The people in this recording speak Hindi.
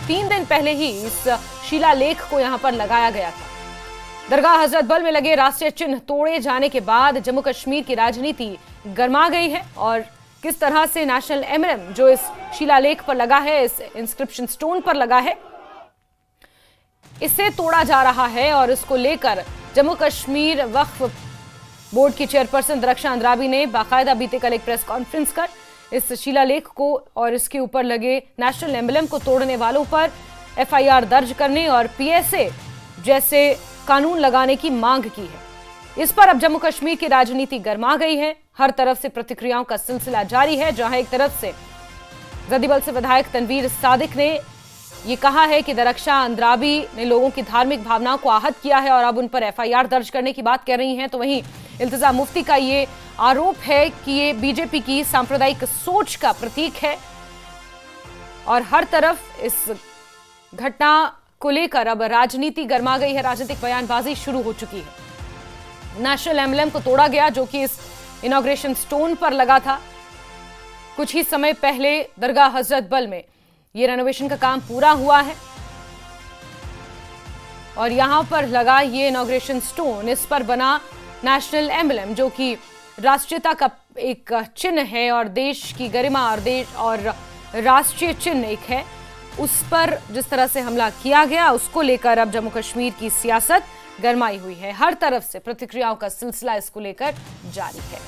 3 दिन पहले ही इस शिलालेख को यहां पर लगाया गया था। दरगाह हजरत बल में लगे राष्ट्रीय चिन्ह तोड़े जाने के बाद जम्मू कश्मीर की राजनीति गर्मा गई है और किस तरह से नेशनल एम्ब्लम जो इस शिलालेख पर लगा है, इस इंस्क्रिप्शन स्टोन पर लगा है, इसे तोड़ा जा रहा है। और इसको लेकर जम्मू कश्मीर वक्फ बोर्ड की चेयरपर्सन दरख्शां अंद्राबी ने बाकायदा बीते कल एक प्रेस कॉन्फ्रेंस कर इस शिलालेख को और इसके ऊपर लगे नेशनल एम्ब्लम को तोड़ने वालों पर FIR दर्ज करने और PSA जैसे कानून लगाने की मांग की है। इस पर अब जम्मू कश्मीर की राजनीति गर्मा गई है। हर तरफ से प्रतिक्रियाओं का सिलसिला जारी है, जहां एक तरफ से जदीबल से विधायक तनवीर सादिक ने यह कहा है कि दरख्शां अंद्राबी ने लोगों की धार्मिक भावनाओं को आहत किया है और अब उन पर FIR दर्ज करने की बात कह रही हैं। तो वहीं इल्तिजा मुफ्ती का ये आरोप है कि ये बीजेपी की सांप्रदायिक सोच का प्रतीक है और हर तरफ इस घटना को लेकर अब राजनीति गर्मा गई है, राजनीतिक बयानबाजी शुरू हो चुकी है। नेशनल एम्ब्लम को तोड़ा गया जो कि इस इनॉग्रेशन स्टोन पर लगा था। कुछ ही समय पहले दरगाह हजरत बल में ये रेनोवेशन का काम पूरा हुआ है और यहां पर लगा ये इनॉग्रेशन स्टोन, इस पर बना नेशनल एम्ब्लम जो कि राष्ट्रीयता का एक चिन्ह है और देश की गरिमा और राष्ट्रीय चिन्ह एक है, उस पर जिस तरह से हमला किया गया उसको लेकर अब जम्मू कश्मीर की सियासत गरमाई हुई है। हर तरफ से प्रतिक्रियाओं का सिलसिला इसको लेकर जारी है।